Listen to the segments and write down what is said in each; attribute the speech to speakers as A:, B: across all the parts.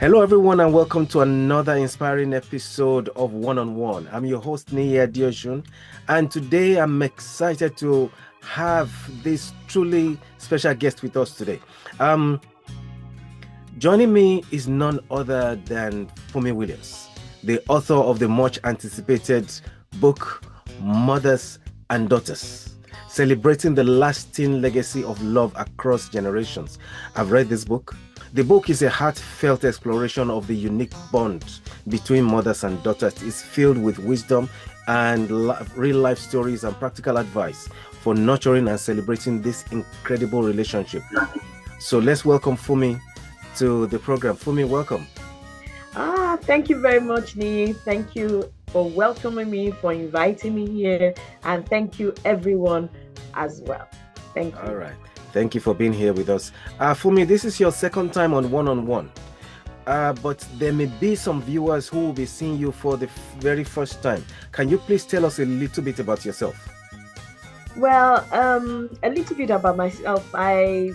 A: Hello, everyone, and welcome to another inspiring episode of One on One. I'm your host, Niyi Adeoshun, and today I'm excited to have this truly special guest with us today. Joining me is none other than Funmi Williams, the author of the much anticipated book, Mothers and Daughters, celebrating the lasting legacy of love across generations. I've read this book. The book is a heartfelt exploration of the unique bond between mothers and daughters. It's filled with wisdom and real life stories and practical advice for nurturing and celebrating this incredible relationship. So let's welcome Funmi to the program. Funmi, welcome.
B: Thank you very much, Niyi. Thank you for welcoming me, for inviting me here, and thank you everyone as well. Thank you.
A: All right. Thank you for being here with us. Funmi, this is your second time on One on One, but there may be some viewers who will be seeing you for the very first time. Can you please tell us a little bit about yourself?
B: Well, a little bit about myself. I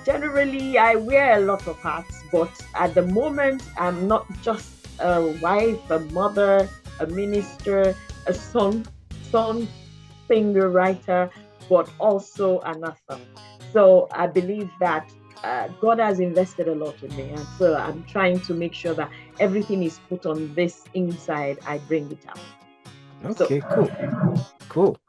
B: wear a lot of hats, but at the moment, I'm not just a wife, a mother, a minister, a singer writer, but also an author. So I believe that God has invested a lot in me, and so I'm trying to make sure that everything is put on this inside. I bring it out.
A: Okay, cool.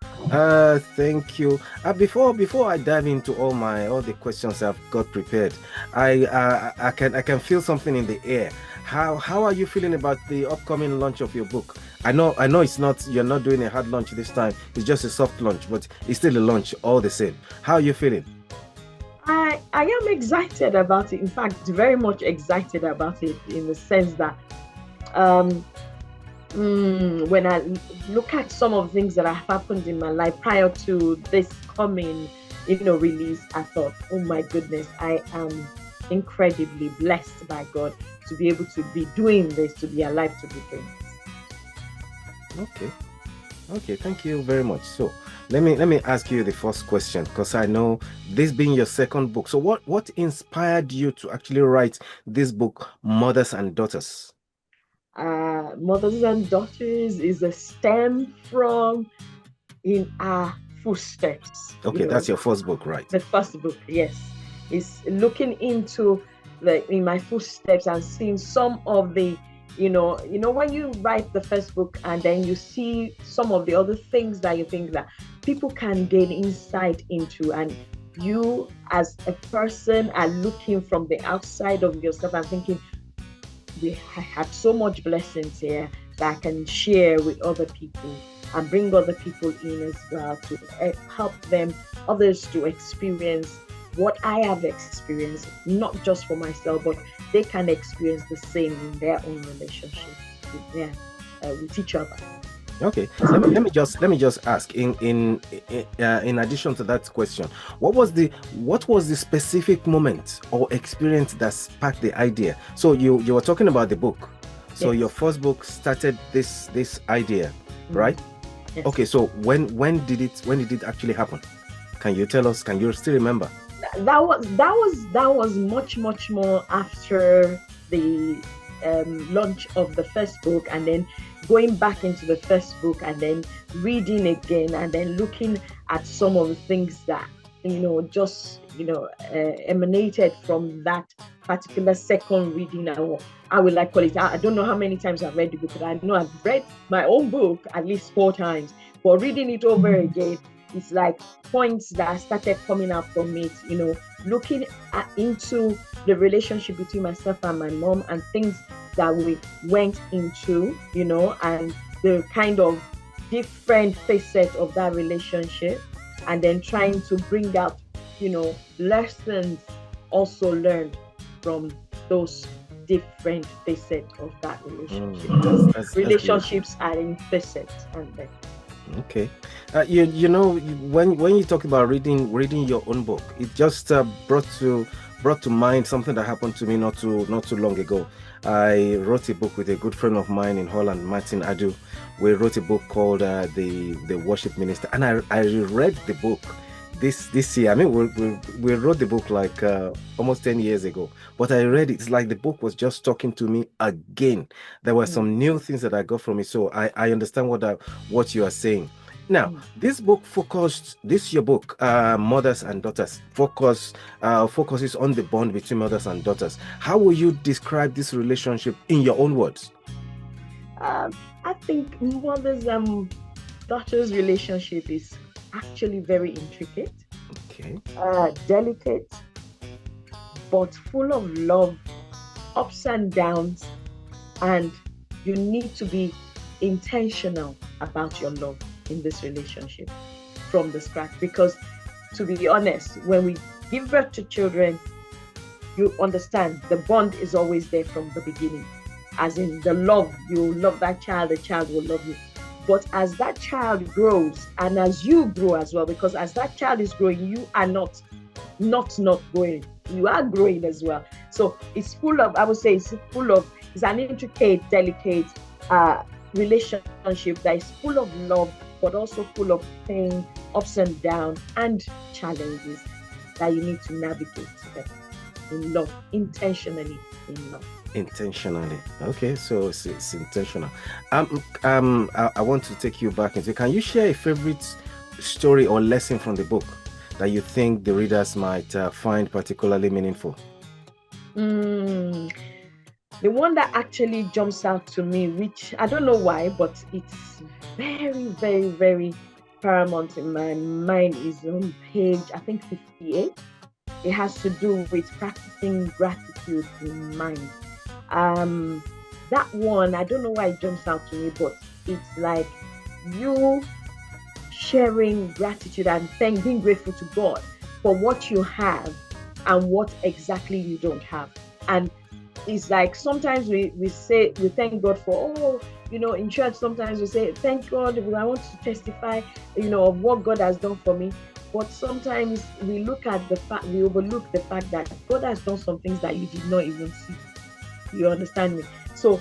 A: Thank you. Before I dive into all the questions I've got prepared, I can feel something in the air. How are you feeling about the upcoming launch of your book? I know you're not doing a hard launch this time. It's just a soft launch, but it's still a launch all the same. How are you feeling?
B: I am excited about it. In fact, very much excited about it, in the sense that when I look at some of the things that have happened in my life prior to this coming, release, I thought, oh my goodness, I am incredibly blessed by God to be able to be doing this, to be alive to be doing this.
A: Okay, thank you very much. So let me ask you the first question, because I know this being your second book. So what inspired you to actually write this book, Mothers and Daughters?
B: Mothers and Daughters is a stem from In Our Footsteps.
A: Okay, that's your first book, right?
B: The first book, yes. Is looking into in my footsteps and seeing some of the, when you write the first book and then you see some of the other things that you think that people can gain insight into, and you as a person are looking from the outside of yourself and thinking, we have so much blessings here that I can share with other people and bring other people in as well, to help others to experience what I have experienced, not just for myself, but they can experience the same in their own relationship with each other.
A: Okay, let me just ask, in addition to that question, what was the specific moment or experience that sparked the idea? So you were talking about the book. So yes. Your first book started this idea, right?
B: Yes.
A: Okay, so when did it actually happen? Can you tell us? Can you still remember?
B: That was much more after the launch of the first book, and then going back into the first book and then reading again and then looking at some of the things that emanated from that particular second reading. I would like call it. I don't know how many times I've read the book, but I know I've read my own book at least 4 times. But reading it over again, it's like points that started coming out from it, looking into the relationship between myself and my mom and things that we went into, and the kind of different facets of that relationship, and then trying to bring out, lessons also learned from those different facets of that relationship. Relationships are in facets, and then.
A: Okay, when you talk about reading your own book, it just brought to mind something that happened to me not too long ago. I wrote a book with a good friend of mine in Holland, Martin Adu. We wrote a book called The Worship Minister, and I reread the book this year. I mean, we wrote the book like almost 10 years ago, but I read it. It's like the book was just talking to me again. There were some new things that I got from it, so I understand what you are saying. Now, this book your book, Mothers and Daughters, focuses on the bond between mothers and daughters. How will you describe this relationship in your own words?
B: I think mothers and daughters relationship is actually very intricate,
A: Okay.
B: delicate, but full of love, ups and downs, and you need to be intentional about your love in this relationship from the scratch. Because to be honest, when we give birth to children, you understand the bond is always there from the beginning. As in the love, you love that child, the child will love you. But as that child grows, and as you grow as well, because as that child is growing, you are not growing. You are growing as well. So it's full of, I would say, it's an intricate, delicate relationship that is full of love, but also full of pain, ups and downs, and challenges that you need to navigate in love, intentionally in love.
A: Intentionally. Okay, so it's intentional. I want to take you back into. Can you share a favorite story or lesson from the book that you think the readers might find particularly meaningful?
B: The one that actually jumps out to me, which I don't know why, but it's very, very, very paramount in my mind, is on page, I think, 58. It has to do with practicing gratitude in mind. That one, I don't know why it jumps out to me, but it's like you sharing gratitude and being grateful to God for what you have and what exactly you don't have. And it's like sometimes we thank God for, in church sometimes we say, thank God, I want to testify, of what God has done for me. But sometimes we overlook the fact that God has done some things that you did not even see. You understand me? So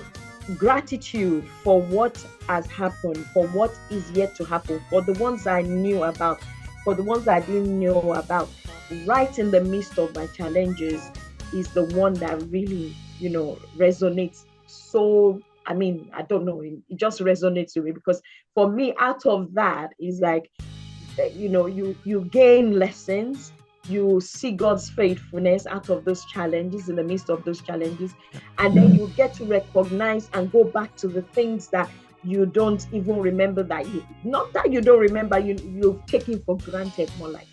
B: gratitude for what has happened, for what is yet to happen, for the ones I knew about, for the ones I didn't know about, right in the midst of my challenges, is the one that really, resonates. So, I mean, I don't know, it just resonates with me, because for me, out of that is like, you gain lessons, you see God's faithfulness out of those challenges, in the midst of those challenges, and then you get to recognize and go back to the things that you don't even remember, not that you don't remember, you've taken for granted, more like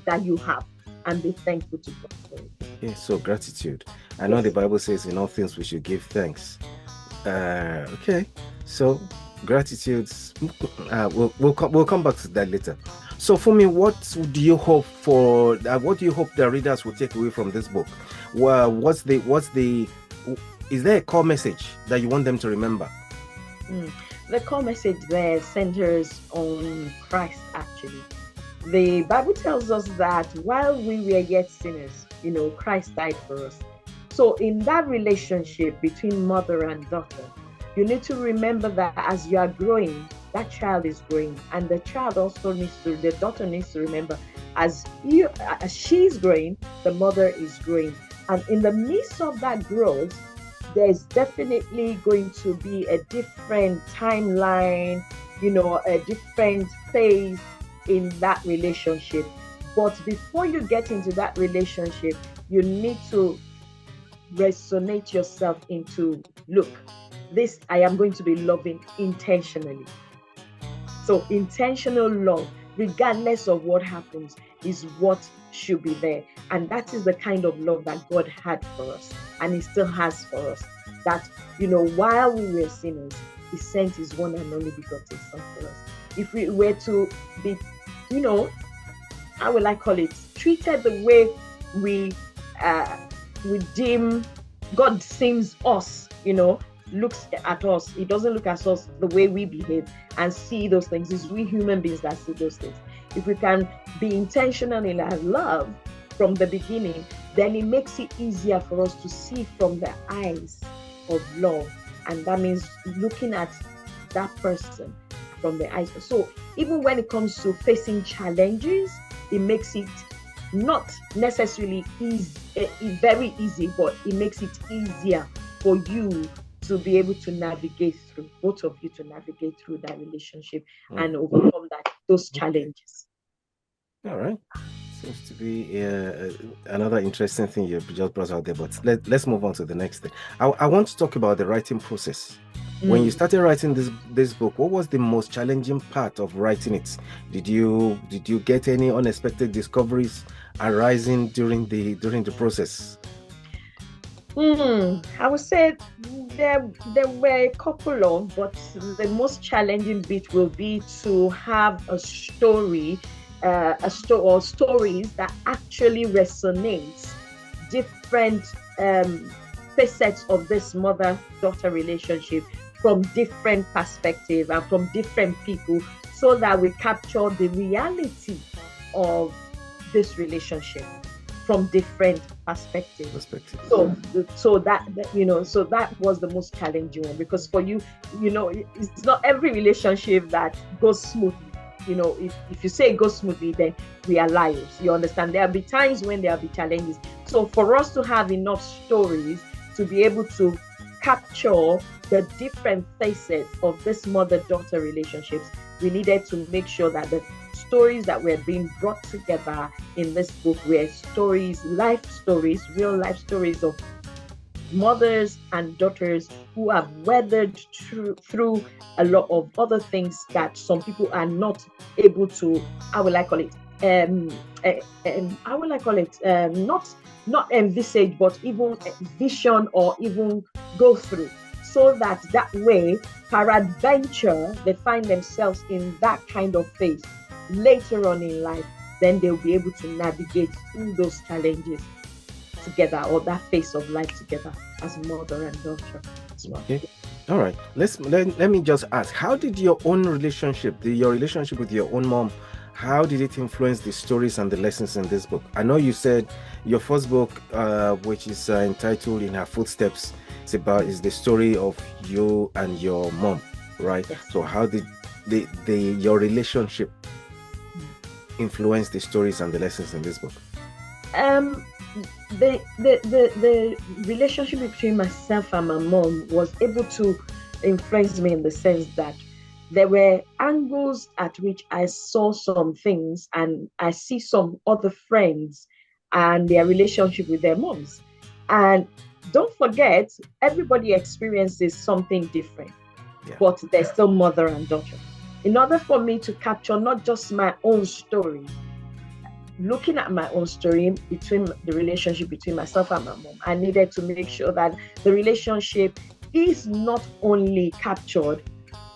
B: that you have, and be thankful to God for it.
A: Yeah, so gratitude. I know the Bible says in all things we should give thanks. Okay, so gratitude. We'll come back to that later. So, for me, what do you hope the readers will take away from this book? Well, is there a core message that you want them to remember?
B: The core message there centers on Christ, actually. The Bible tells us that while we were yet sinners, Christ died for us. So in that relationship between mother and daughter, you need to remember that as you are growing, that child is growing, and the daughter needs to remember as she's growing, the mother is growing. And in the midst of that growth, there's definitely going to be a different timeline, a different phase in that relationship. But before you get into that relationship, you need to resonate yourself into, look, this I am going to be loving intentionally. So intentional love, regardless of what happens, is what should be there. And that is the kind of love that God had for us, and He still has for us. That, while we were sinners, He sent His one and only begotten Son for us. If we were to be, how will I call it, treated the way we deem God seems us, looks at us. He doesn't look at us the way we behave and see those things. It's we human beings that see those things. If we can be intentional in our love from the beginning, then it makes it easier for us to see from the eyes of love. And that means looking at that person from the eyes. So even when it comes to facing challenges, it makes it not necessarily very easy, but it makes it easier for you to be able to navigate through, both of you to navigate through that relationship and overcome those challenges.
A: All right. Seems to be another interesting thing you just brought out there, but let's move on to the next thing. I want to talk about the writing process. When you started writing this book, what was the most challenging part of writing it? Did you get any unexpected discoveries arising during the process?
B: I would say there were a couple of, but the most challenging bit will be to have a story, or stories that actually resonates different facets of this mother-daughter relationship from different perspectives and from different people, so that we capture the reality of this relationship from different perspectives. So that was the most challenging one, because for you, it's not every relationship that goes smoothly. If you say it goes smoothly, then we are liars. You understand? There'll be times when there'll be challenges. So for us to have enough stories to be able to capture the different facets of this mother-daughter relationships, we needed to make sure that the stories that were being brought together in this book were stories, real life stories of mothers and daughters who have weathered through a lot of other things that some people are not able to, not envisage, but even vision or even go through. So that way, peradventure, they find themselves in that kind of phase later on in life, then they'll be able to navigate through those challenges together, or that phase of life together as mother and daughter as well.
A: Okay. All right. Let me just ask, how did your own relationship, your relationship with your own mom, how did it influence the stories and the lessons in this book? I know you said your first book, which is entitled In Her Footsteps, is the story of you and your mom, right? Yes. So how did your relationship influence the stories and the lessons in this book?
B: The relationship between myself and my mom was able to influence me in the sense that there were angles at which I saw some things, and I see some other friends and their relationship with their moms. And don't forget, everybody experiences something different, but they're still mother and daughter. In order for me to capture not just my own story, looking at my own story between the relationship between myself and my mom, I needed to make sure that the relationship is not only captured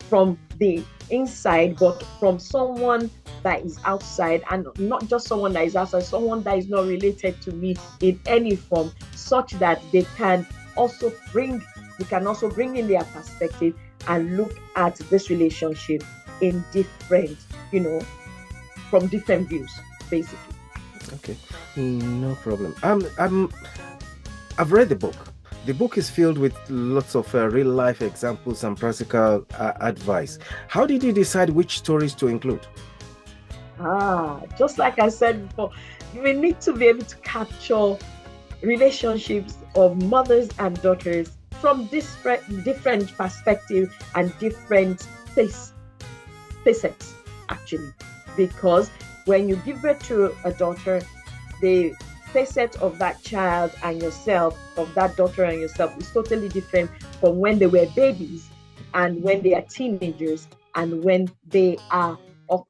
B: from the inside, but from someone that is outside, and not just someone that is outside, someone that is not related to me in any form, such that they can also bring in their perspective and look at this relationship in different, from different views, basically.
A: Okay, no problem. I've read the book. The book is filled with lots of real life examples and practical advice. How did you decide which stories to include?
B: Just like I said before, we need to be able to capture relationships of mothers and daughters from different perspectives and different facets, actually. Because when you give birth to a daughter, the facet of that child and yourself, of that daughter and yourself, is totally different from when they were babies and when they are teenagers and when they are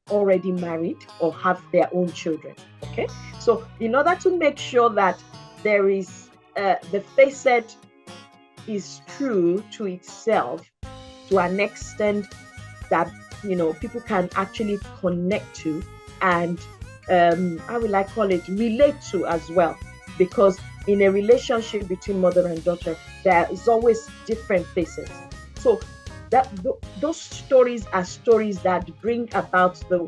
B: already married or have their own children. Okay, so in order to make sure that there is the facet is true to itself to an extent that people can actually connect to and relate to as well, because in a relationship between mother and daughter, there is always different faces. So those stories are stories that bring about the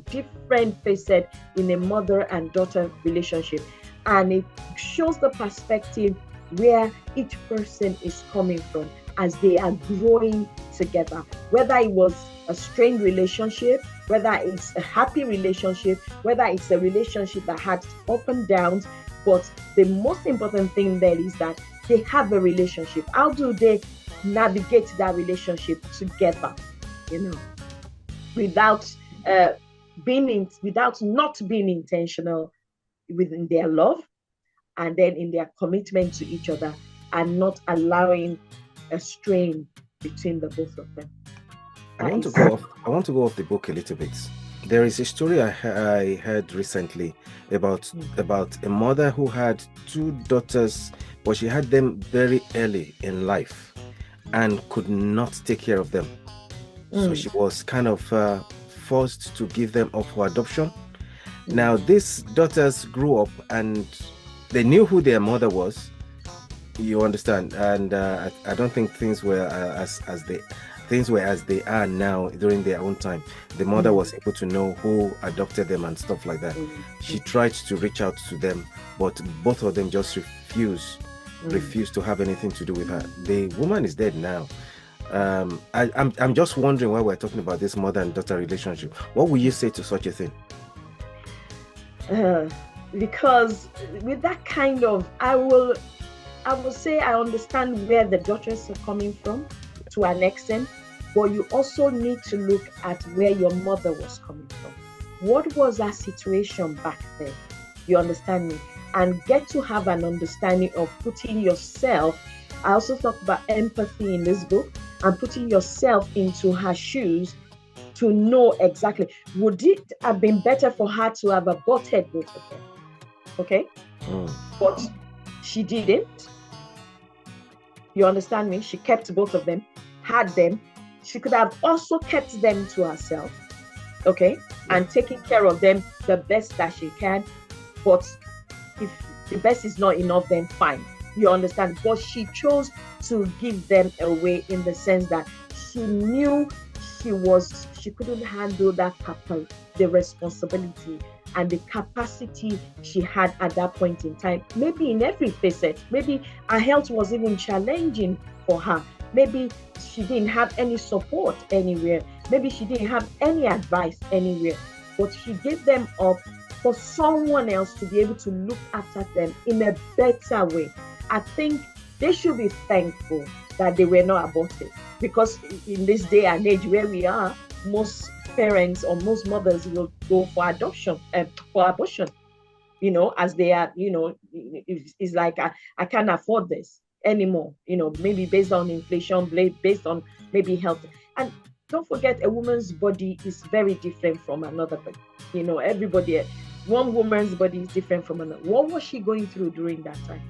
B: different facet in a mother and daughter relationship, and it shows the perspective where each person is coming from as they are growing together, whether it was a strained relationship whether it's a happy relationship, whether it's a relationship that had up and downs. But the most important thing there is that they have a relationship. How do they navigate that relationship together? Without without not being intentional within their love, and then in their commitment to each other, and not allowing a strain between the both of them.
A: I want to go off the book a little bit. There is a story I heard recently about a mother who had 2 daughters, but she had them very early in life and could not take care of them. So she was kind of forced to give them up for adoption. Now, these daughters grew up and they knew who their mother was. You understand? And I don't think things were as they are now during their own time. The mother was able to know who adopted them and stuff like that. She tried to reach out to them, but both of them just refused to have anything to do with her. The woman is dead now. I'm just wondering why we're talking about this mother and daughter relationship. What would you say to such a thing?
B: Because with that kind of, I will say I understand where the daughters are coming from to an extent, but you also need to look at where your mother was coming from. What was her situation back then? You understand me? And get to have an understanding of putting yourself. I also talk about empathy in this book, and putting yourself into her shoes to know exactly, would it have been better for her to have aborted both of them? Okay? But she didn't. You understand me? She kept both of them, had them. She could have also kept them to herself, okay? And taking care of them the best that she can. But if the best is not enough, then fine. You understand? But she chose to give them away in the sense that she knew she couldn't handle the responsibility and the capacity she had at that point in time. Maybe in every facet, maybe her health was even challenging for her. Maybe she didn't have any support anywhere. Maybe she didn't have any advice anywhere. But she gave them up for someone else to be able to look after them in a better way. I think they should be thankful that they were not aborted, because in this day and age where we are, most parents or most mothers will go for abortion, as they are, it's like, I can't afford this anymore, maybe based on inflation, based on maybe health. And don't forget, a woman's body is very different from another body. Everybody, one woman's body is different from another. What was she going through during that time?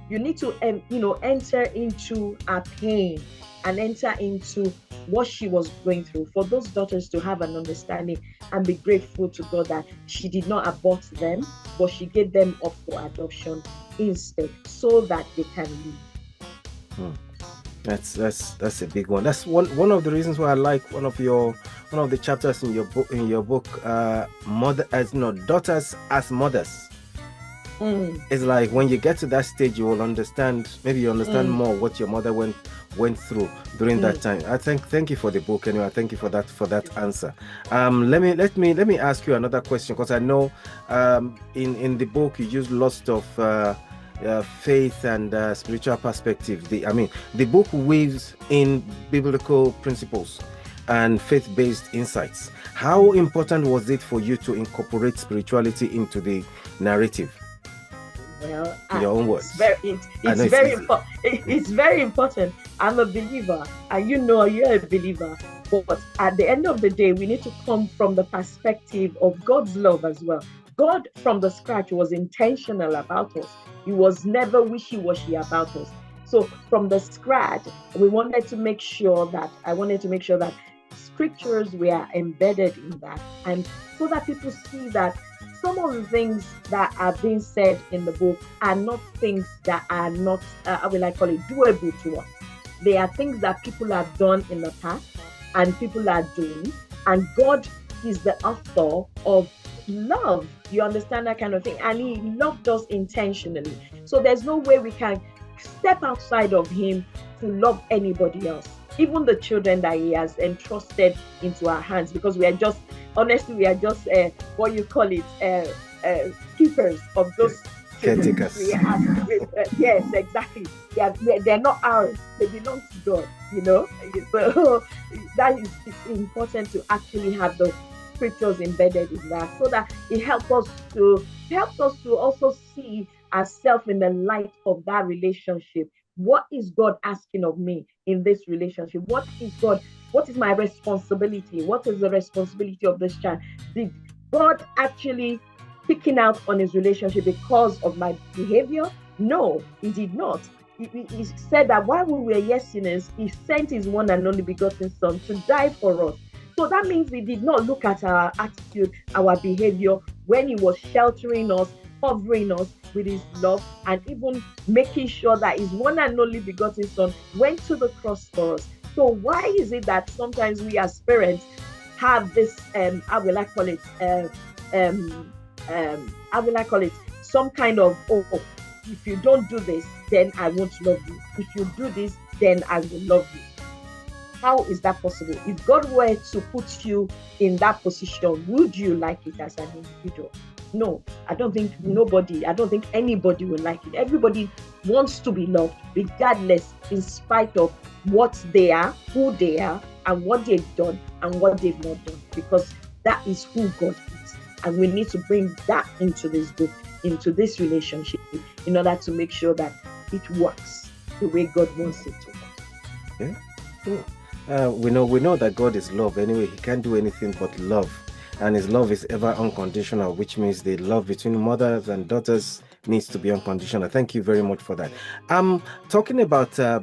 B: You need to, enter into her pain and enter into what she was going through. For those daughters to have an understanding and be grateful to God that she did not abort them, but she gave them up for adoption instead, so that they can live.
A: That's a big one. That's one of the reasons why I like one of the chapters in your book, daughters as mothers. It's like when you get to that stage, you will understand. Maybe you understand more what your mother went through during that time. Thank you for the book anyway. Thank you for that answer. Let me ask you another question, because I know in the book you use lots of faith and spiritual perspective. The book weaves in biblical principles and faith-based insights. How important was it for you to incorporate spirituality into the narrative?
B: Well,
A: in your own words.
B: It's very important. I'm a believer, and you're a believer. But at the end of the day, we need to come from the perspective of God's love as well. God, from the scratch, was intentional about us. He was never wishy-washy about us. So from the scratch, I wanted to make sure that scriptures were embedded in that, and so that people see that some of the things that are being said in the book are not things that are not, doable to us. They are things that people have done in the past and people are doing. And God is the author of love. You understand that kind of thing? And He loved us intentionally. So there's no way we can step outside of Him to love anybody else, even the children that He has entrusted into our hands, because we are just honestly, we are just what you call it, keepers of those children.
A: Caretakers.
B: Yes, exactly. They're not ours. They belong to God. So that is it's important to actually have the scriptures embedded in that, so that it helps us to also see ourselves in the light of that relationship. What is God asking of me in this relationship? What is my responsibility? What is the responsibility of this child? Did God actually picking out on his relationship because of my behavior? No, he did not. He said that while we were yet sinners, he sent his one and only begotten son to die for us. So that means he did not look at our attitude, our behavior, when he was sheltering us, covering us with his love, and even making sure that his one and only begotten son went to the cross for us. So why is it that sometimes we as parents have this, how will I call it, how will I call it, some kind of, if you don't do this, then I won't love you. If you do this, then I will love you. How is that possible? If God were to put you in that position, would you like it as an individual? No, I don't think anybody will like it. Everybody wants to be loved, regardless, in spite of what they are, who they are, and what they've done and what they've not done, because that is who God is. And we need to bring that into this book, into this relationship, in order to make sure that it works the way God wants it to work.
A: Yeah. Cool. We know that God is love. Anyway, he can't do anything but love, and his love is ever unconditional, which means the love between mothers and daughters needs to be unconditional. Thank you very much for that. Talking about the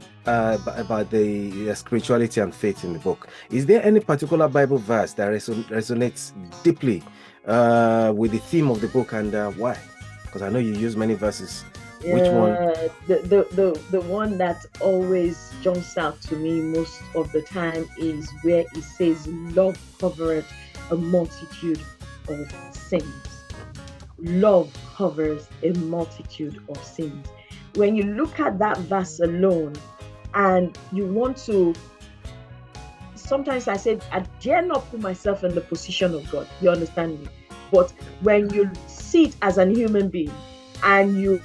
A: spirituality and faith in the book. Is there any particular Bible verse that resonates deeply with the theme of the book, and why? Because I know you use many verses. Which one?
B: The one that always jumps out to me most of the time is where it says, "Love covereth a multitude of sins." Love covers a multitude of sins. When you look at that verse alone, and you want to, sometimes I said, I dare not put myself in the position of God. You understand me? But when you see it as a human being, and you,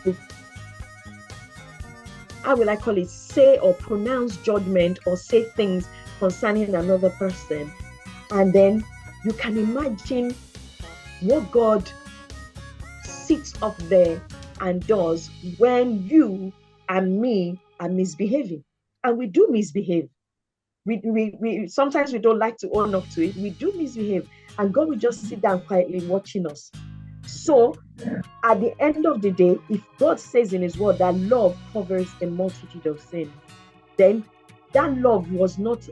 B: how will I call it, say or pronounce judgment or say things concerning another person, and then you can imagine what God sits up there and does when you and me are misbehaving. And we do misbehave. We sometimes we don't like to own up to it. We do misbehave, and God will just sit down quietly watching us. So at the end of the day, if God says in his word that love covers a multitude of sin, then that love was not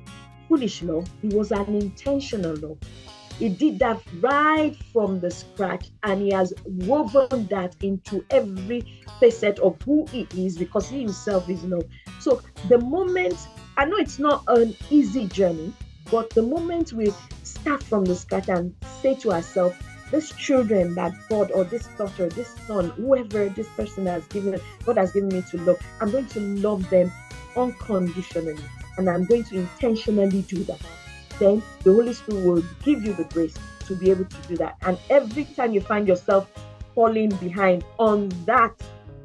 B: foolish love, it was an intentional love. He did that right from the scratch, and he has woven that into every facet of who he is, because he himself is love. So the moment, I know it's not an easy journey, but the moment we start from the scratch and say to ourselves, these children that God, or this daughter, this son, whoever this person has given, God has given me to love, I'm going to love them unconditionally, and I'm going to intentionally do that. Then the Holy Spirit will give you the grace to be able to do that. And every time you find yourself falling behind on that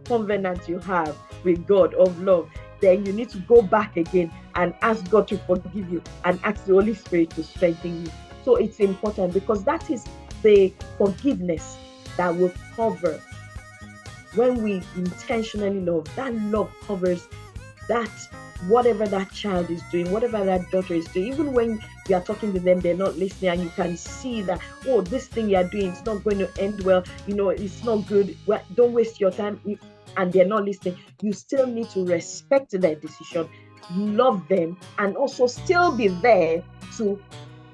B: covenant you have with God of love, then you need to go back again and ask God to forgive you, and ask the Holy Spirit to strengthen you. So it's important, because that is the forgiveness that will cover. When we intentionally love, that love covers that, whatever that child is doing, whatever that daughter is doing. Even when you are talking to them, they're not listening, and you can see that, oh, this thing you are doing, it's not going to end well, it's not good, well, don't waste your time, and they're not listening. You still need to respect their decision, love them, and also still be there to,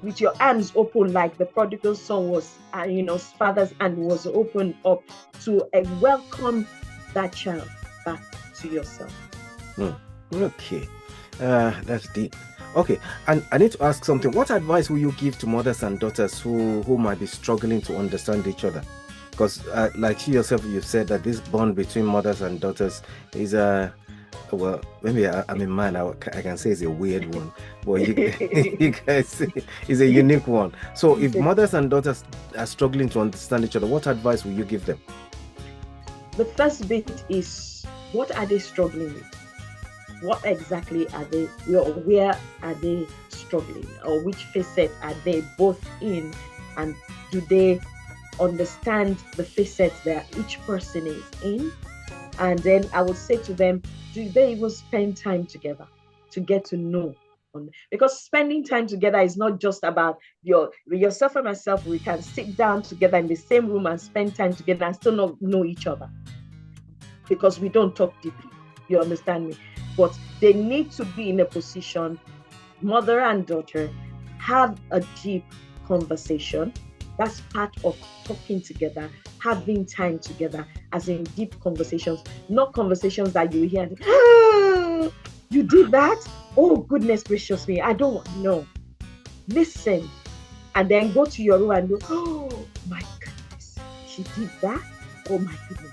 B: with your arms open, like the prodigal son was, his father's hand was open up to welcome that child back to yourself.
A: Okay, that's deep. Okay, and I need to ask something. What advice will you give to mothers and daughters who might be struggling to understand each other? Because like you yourself, you've said that this bond between mothers and daughters is Well, maybe I'm a man. I can say it's a weird one, but you guys say it's a unique one. So, if mothers and daughters are struggling to understand each other, what advice will you give them?
B: The first bit is, what are they struggling with? What exactly are they, where are they struggling, or which facet are they both in, and do they understand the facets that each person is in? And then I would say to them, do they even spend time together to get to know? Because spending time together is not just about yourself and myself. We can sit down together in the same room and spend time together and still not know each other because we don't talk deeply. You understand me? But they need to be in a position, mother and daughter, have a deep conversation. That's part of talking together, having time together, as in deep conversations, not conversations that you hear, you did that? Oh, goodness gracious me, I don't know. Listen, and then go to your room and go, oh my goodness, she did that? Oh my goodness.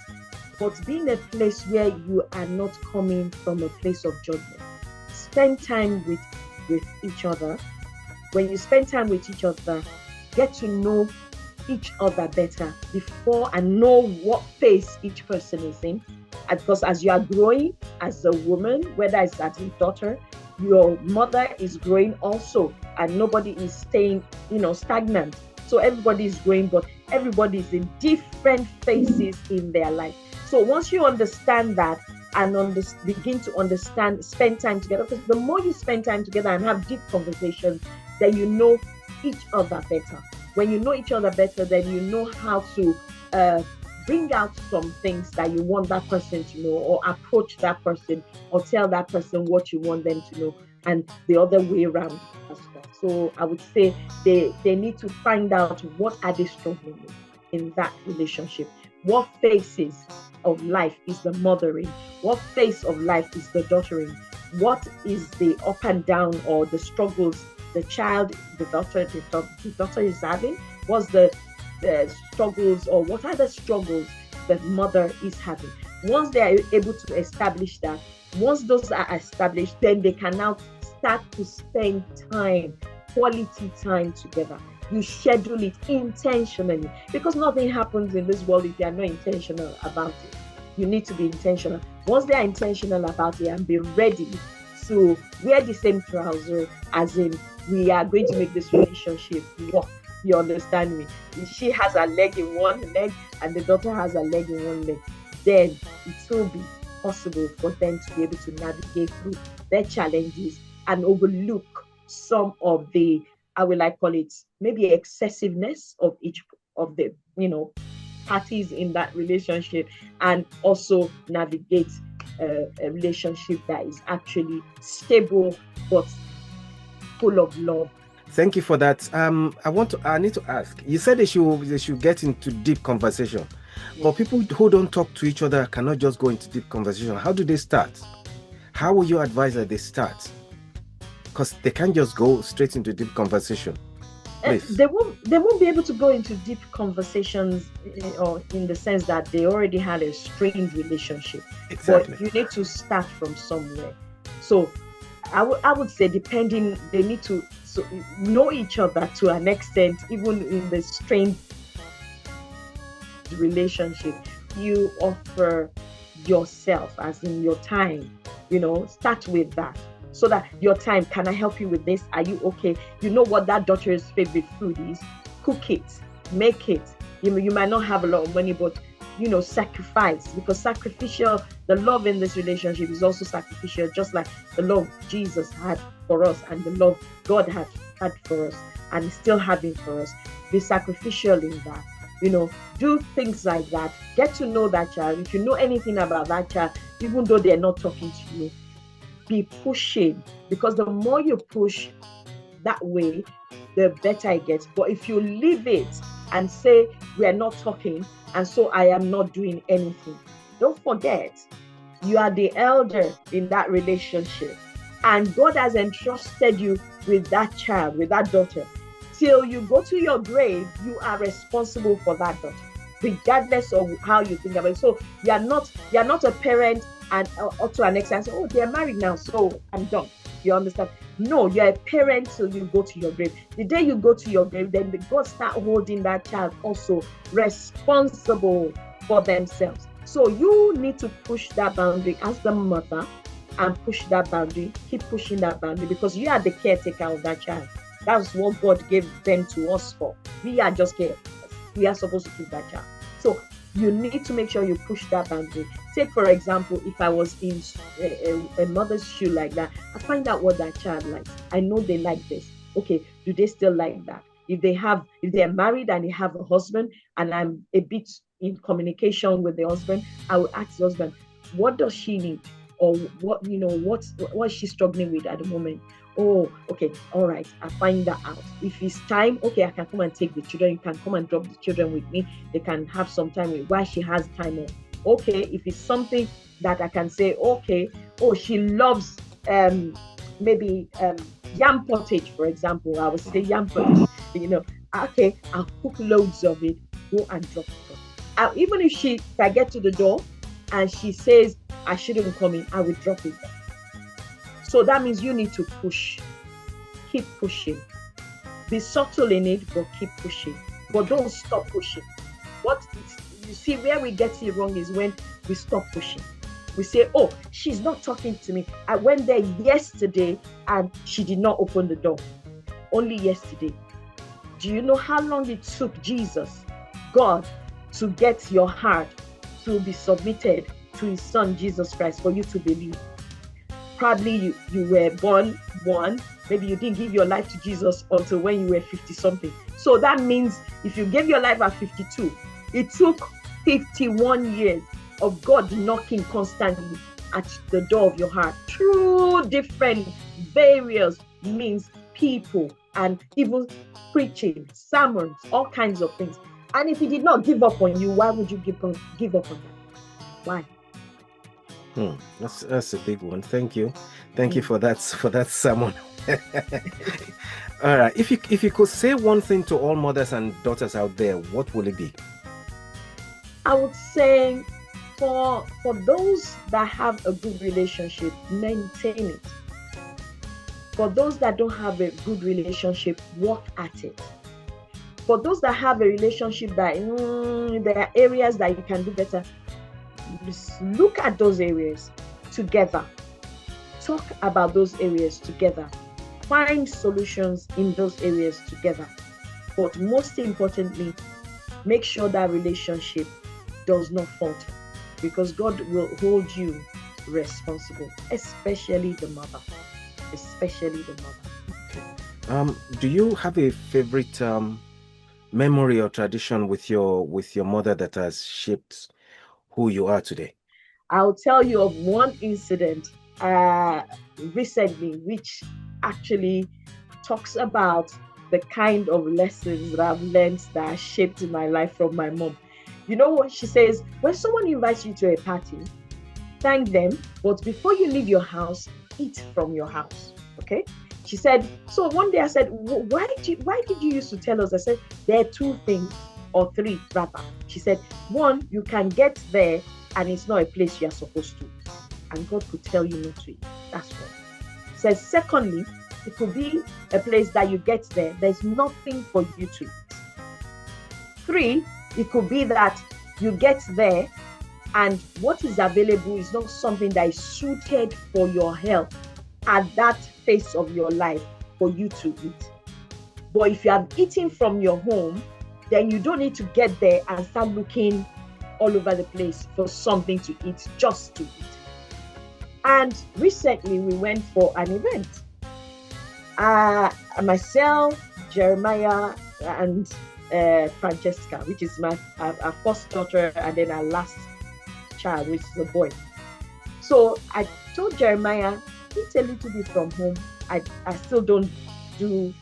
B: But be in a place where you are not coming from a place of judgment. Spend time with each other. When you spend time with each other, get to know each other better before and know what phase each person is in. Because as you are growing as a woman, whether it's as a daughter, your mother is growing also, and nobody is staying, stagnant. So everybody is growing, but everybody is in different phases in their life. So once you understand that and begin to understand, spend time together, because the more you spend time together and have deep conversations, then you know each other better. When you know each other better, then you know how to bring out some things that you want that person to know, or approach that person, or tell that person what you want them to know, and the other way around as well. So I would say they need to find out what are they struggling with in that relationship. What phases of life is the mothering? What phase of life is the daughtering? What is the up and down, or the struggles the daughter is having? What's the struggles, or what are the struggles the mother is having? Once they are able to establish that, once those are established, then they can now start to spend time, quality time together. You schedule it intentionally, because nothing happens in this world if you are not intentional about it. You need to be intentional. Once they are intentional about it and be ready to wear the same trouser, as in, we are going to make this relationship work. You understand me? If she has a leg in one leg and the daughter has a leg in one leg, then it will be possible for them to be able to navigate through their challenges and overlook some of the, I will call it, maybe excessiveness of each of the, parties in that relationship, and also navigate a relationship that is actually stable but full of love.
A: Thank you for that. I need to ask. You said they should get into deep conversation, but people who don't talk to each other cannot just go into deep conversation. How do they start? How will you advise that they start? Because they can't just go straight into deep conversation.
B: They won't be able to go into deep conversations, or in the sense that they already had a strained relationship.
A: Exactly.
B: But you need to start from somewhere. So I would say, they need to know each other to an extent, even in the strained relationship. You offer yourself, as in your time, start with that. So that your time, can I help you with this? Are you okay? You know what that daughter's favorite food is? Cook it, make it. You might not have a lot of money, but sacrifice, because the love in this relationship is also sacrificial, just like the love Jesus had for us and the love God had for us and is still having for us. Be sacrificial in that. Do things like that. Get to know that child. If you know anything about that child, even though they're not talking to you, be pushing, because the more you push that way, the better it gets. But if you leave it and say, we are not talking, and so I am not doing anything, don't forget, you are the elder in that relationship, and God has entrusted you with that child, with that daughter. Till you go to your grave, you are responsible for that daughter, regardless of how you think about it. So you're not a parent and or to an extent, oh, they're married now, so I'm done. You understand? No, you're a parent till you go to your grave. The day you go to your grave, then the God start holding that child also responsible for themselves. So you need to push that boundary as the mother, and push that boundary, keep pushing that boundary, because you are the caretaker of that child. That's what God gave them to us for. We are just caretakers. We are supposed to keep that child. So you need to make sure you push that boundary. Take, for example, if I was in a mother's shoe like that, I find out what that child likes. I know they like this. Okay, do they still like that? If they're married and they have a husband, and I'm a bit in communication with the husband, I will ask the husband, what does she need? Or what's she struggling with at the moment? Oh, okay, all right, I find that out. If it's time, okay, I can come and take the children. You can come and drop the children with me. They can have some time while she has time off. Okay, if it's something that I can say, okay, oh, she loves maybe yam pottage, for example. I would say yam pottage. Okay, I'll cook loads of it. Go and drop it. Even if I get to the door and she says I shouldn't come in, I will drop it. So that means you need to push. Keep pushing. Be subtle in it, but keep pushing. But don't stop pushing. You see, where we get it wrong is when we stop pushing. We say, oh, she's not talking to me. I went there yesterday and she did not open the door. Only yesterday. Do you know how long it took Jesus, God, to get your heart to be submitted to his son, Jesus Christ, for you to believe? Probably you were born one, maybe you didn't give your life to Jesus until when you were 50 something. So that means if you gave your life at 52, it took 51 years of God knocking constantly at the door of your heart through different various means, people, and even preaching, sermons, all kinds of things. And if he did not give up on you, why would you give up on that? Why?
A: That's a big one. Thank you for that sermon. All right. If you could say one thing to all mothers and daughters out there, what will it be?
B: I would say for those that have a good relationship, maintain it. For those that don't have a good relationship, work at it. For those that have a relationship that there are areas that you can do better, look at those areas together. Talk about those areas together. Find solutions in those areas together. But most importantly, make sure that relationship does not falter, because God will hold you responsible, especially the mother.
A: Okay. Do you have a favorite memory or tradition with your mother that has shaped who you are today?
B: I'll tell you of one incident recently, which actually talks about the kind of lessons that I've learned that shaped my life from my mom. You know what she says? When someone invites you to a party, thank them, but before you leave your house, eat from your house. Okay? She said, so one day I said, why did you used to tell us? I said, there are two things, or three rather. She said, one, you can get there and it's not a place you're supposed to. And God could tell you not to eat. That's one. Says, secondly, it could be a place that you get there, there's nothing for you to eat. Three, it could be that you get there and what is available is not something that is suited for your health at that phase of your life for you to eat. But if you have eaten from your home, then you don't need to get there and start looking all over the place for something to eat, just to eat. And recently we went for an event. Myself, Jeremiah, and Francesca, which is our first daughter, and then our last child, which is a boy. So I told Jeremiah, eat a little bit from home. I still don't do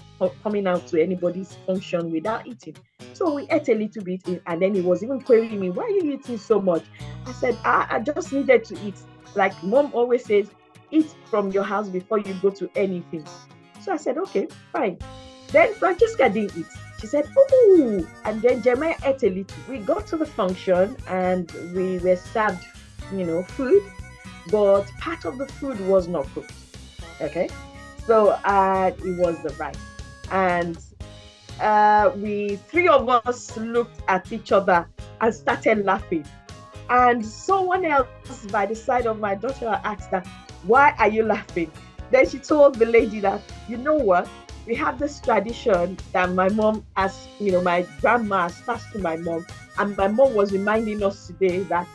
B: coming out to anybody's function without eating. So we ate a little bit, and then he was even querying me, why are you eating so much? I said, I just needed to eat. Like mom always says, eat from your house before you go to anything. So I said, okay, fine. Then Francesca didn't eat. She said, oh, and then Jeremiah ate a little. We got to the function and we were served, food. but part of the food was not cooked. Okay, so it was the rice, and we three of us looked at each other and started laughing. And someone else by the side of my daughter asked her, "Why are you laughing?" Then she told the lady that, "You know what? We have this tradition that my mom has, my grandma has passed to my mom. And my mom was reminding us today that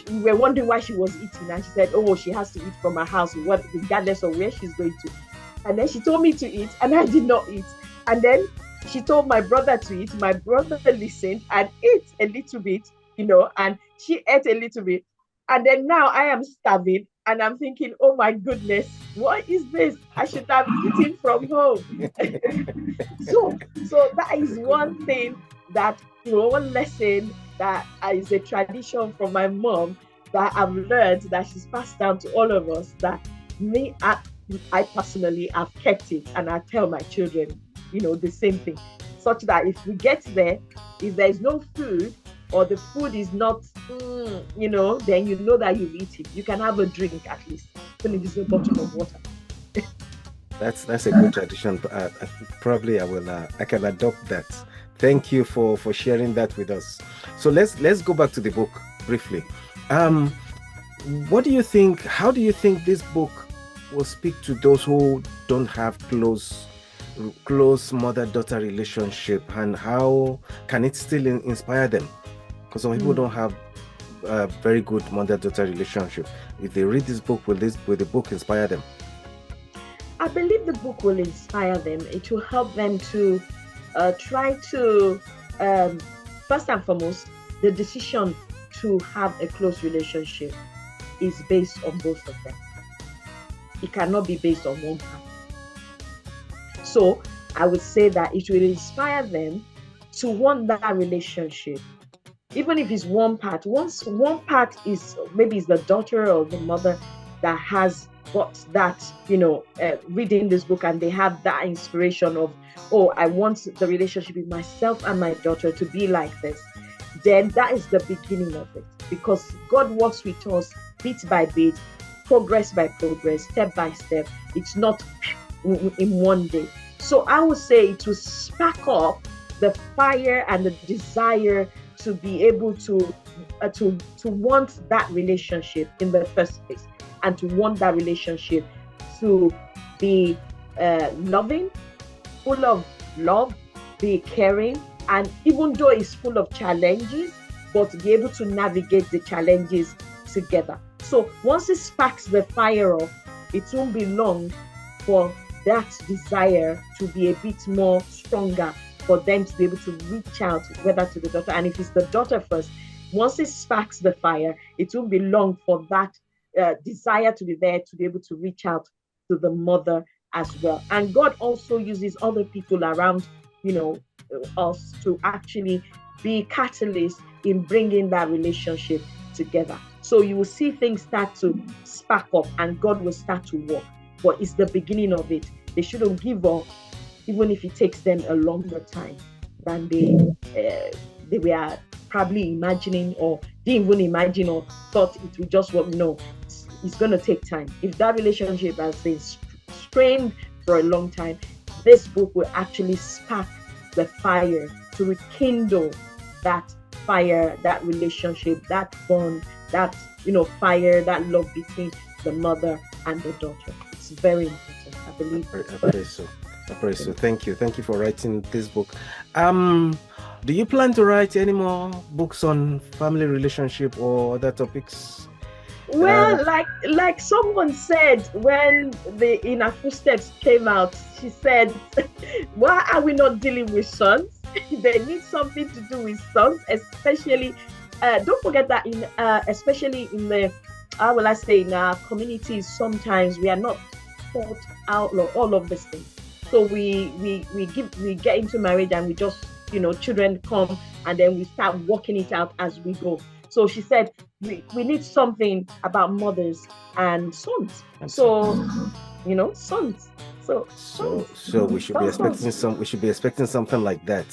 B: we were wondering why she was eating. And she said, oh, she has to eat from her house, regardless of where she's going to." And then she told me to eat, and I did not eat. And then she told my brother to eat. My brother listened and ate a little bit, and she ate a little bit. And then now I am starving, and I'm thinking, oh my goodness, what is this? I should have eaten from home. So that is one thing that, one lesson that is a tradition from my mom that I've learned, that she's passed down to all of us, that I personally have kept it, and I tell my children, the same thing, such that if we get there, if there is no food, or the food is not, then you know that you've eaten. You can have a drink at least, even if it's a bottle of water.
A: That's a good tradition. Probably I can adopt that. Thank you for sharing that with us. So let's go back to the book briefly. What do you think? How do you think this book will speak to those who don't have close mother-daughter relationship, and how can it still inspire them? Because some people don't have a very good mother-daughter relationship. If they read this book, will the book inspire them?
B: I believe the book will inspire them. It will help them to try to, first and foremost, the decision to have a close relationship is based on both of them. It cannot be based on one part. So I would say that it will inspire them to want that relationship. Even if it's one part, once one part is maybe it's the daughter or the mother that has got that, reading this book, and they have that inspiration of, oh, I want the relationship with myself and my daughter to be like this, then that is the beginning of it. Because God works with us bit by bit, progress by progress, step by step. It's not in one day. So I would say it will spark up the fire and the desire to be able to want that relationship in the first place, and to want that relationship to be loving, full of love, be caring, and even though it's full of challenges, but to be able to navigate the challenges together. So once it sparks the fire off, it won't be long for that desire to be a bit more stronger, for them to be able to reach out, whether to the daughter, and if it's the daughter first, once it sparks the fire, it won't be long for that desire to be there, to be able to reach out to the mother as well. And God also uses other people around, us to actually be catalysts in bringing that relationship together. So you will see things start to spark up, and God will start to work. But it's the beginning of it. They shouldn't give up, even if it takes them a longer time than they were probably imagining, or didn't even imagine, or thought it would just work. No, it's going to take time. If that relationship has been strained for a long time, this book will actually spark the fire to rekindle that fire, that relationship, that bond, that fire, that love between the mother and the daughter. It's very important, I believe.
A: I pray so. Thank you for writing this book. Do you plan to write any more books on family relationship or other topics?
B: Well, like someone said when the In Her Footsteps came out, she said, why are we not dealing with sons? They need something to do with sons, especially don't forget that especially in the how will I say, in our communities, sometimes we are not taught out all of these things. So we get into marriage, and we just, children come, and then we start working it out as we go. So she said we need something about mothers and sons. So sons.
A: So we should be expecting we should be expecting something like that.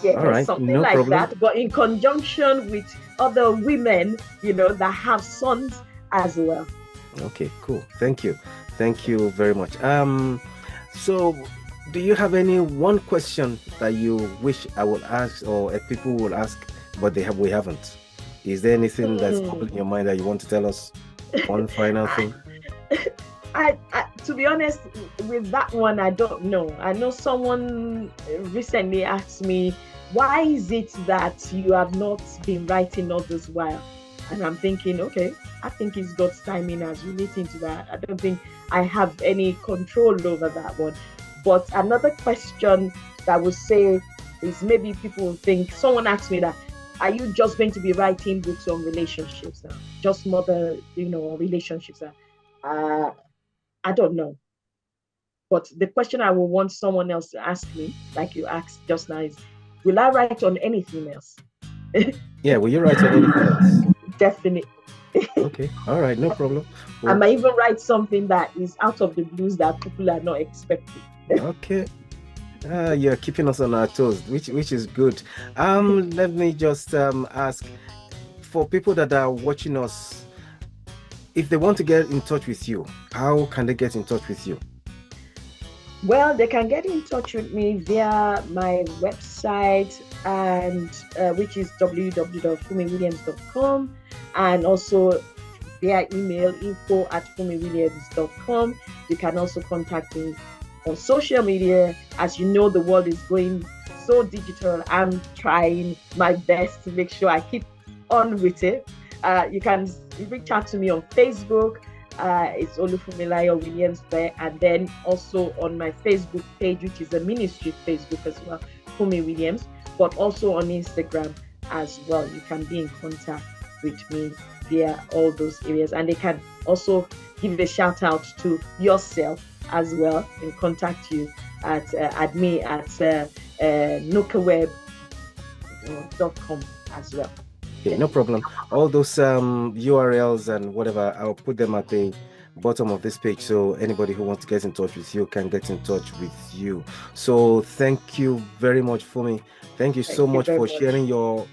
B: Yeah,
A: all right,
B: something
A: no
B: like
A: problem.
B: that, but in conjunction with other women, that have sons as well.
A: Okay, cool. Thank you. Thank you very much. So do you have any one question that you wish I would ask or people will ask, but we haven't? Is there anything that's popping in your mind that you want to tell us? One final thing?
B: To be honest, with that one, I don't know. I know someone recently asked me, why is it that you have not been writing all this while? And I'm thinking, okay, I think it's God's timing as relating to that. I don't think I have any control over that one. But another question that I would say is, maybe people will think, someone asked me that, are you just going to be writing books on relationships now? Just mother, relationships now? I don't know. But the question I will want someone else to ask me, like you asked just now, is, will I write on anything else?
A: Yeah, will you write on anything else?
B: Definitely.
A: Okay, all right, no problem.
B: I might even write something that is out of the blues that people are not expecting.
A: Okay. You're keeping us on our toes, which is good. Let me just ask, for people that are watching us, if they want to get in touch with you, how can they get in touch with you?
B: Well, they can get in touch with me via my website, and which is www.funmiwilliams.com, and also via email, info@funmiwilliams.com. You can also contact me on social media. As you know, the world is going so digital. I'm trying my best to make sure I keep on with it. You can reach out to me on Facebook. It's Olufunmilayo Williams there, and then also on my Facebook page, which is a ministry Facebook as well, Funmi Williams, but also on Instagram as well. You can be in contact with me via all those areas, and they can also give a shout out to yourself as well and contact you at me at nokaweb.com as well.
A: Okay, no problem. All those URLs and whatever, I'll put them at the bottom of this page, so anybody who wants to get in touch with you can get in touch with you. So thank you very much, Funmi. Thank you so much for sharing your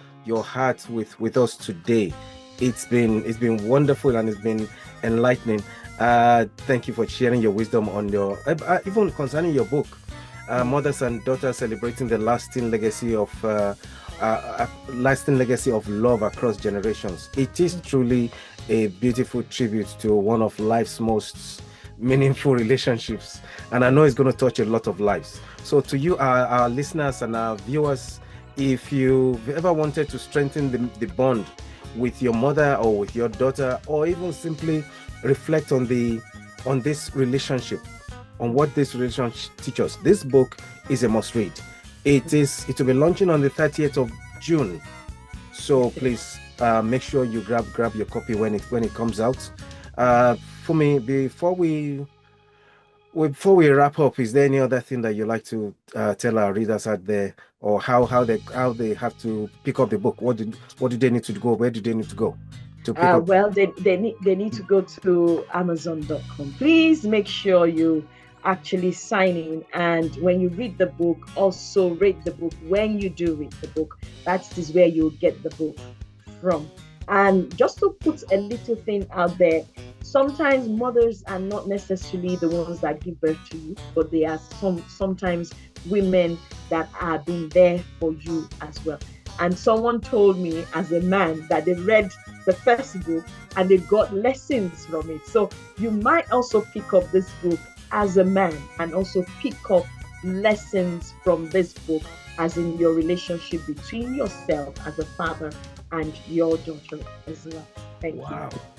A: heart with us today. It's been wonderful and it's been enlightening. Thank you for sharing your wisdom on your even concerning your book, Mothers and Daughters Celebrating the Lasting Legacy of love across generations. It is truly a beautiful tribute to one of life's most meaningful relationships, and I know it's going to touch a lot of lives. So to you, our listeners and our viewers, if you've ever wanted to strengthen the bond with your mother or with your daughter, or even simply reflect on this relationship, on what this relationship teaches us, this book is a must read. It will be launching on the 30th of June. So please make sure you grab your copy when it comes out. For me, before we wrap up, is there any other thing that you'd like to tell our readers out there, or how they have to pick up the book? What do they need to go? Where do they need to go to pick up?
B: Well, they need to go to Amazon.com. Please make sure you actually sign in, and when you read the book, also rate the book. When you do read the book, that is where you'll get the book from. And just to put a little thing out there, sometimes mothers are not necessarily the ones that give birth to you, but they are sometimes women that are being there for you as well. And someone told me as a man that they read the first book and they got lessons from it. So you might also pick up this book as a man and also pick up lessons from this book, as in your relationship between yourself as a father and your daughter as well. Thank you.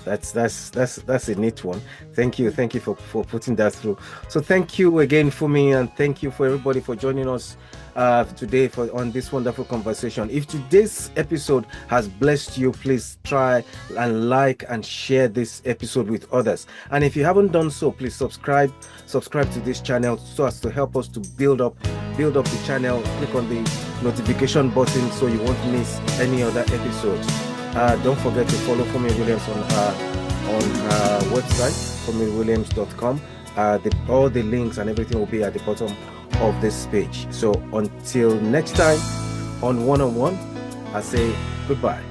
A: That's a neat one. Thank you for putting that through. So thank you again, Funmi, and thank you for everybody for joining us today on this wonderful conversation. If today's episode has blessed you, please try and like and share this episode with others. And if you haven't done so, please subscribe to this channel so as to help us to build up the channel. Click on the notification button so you won't miss any other episodes. Don't forget to follow Funmi Williams on her website, funmiwilliams.com. All the links and everything will be at the bottom of this page. So until next time on One-on-One, I say goodbye.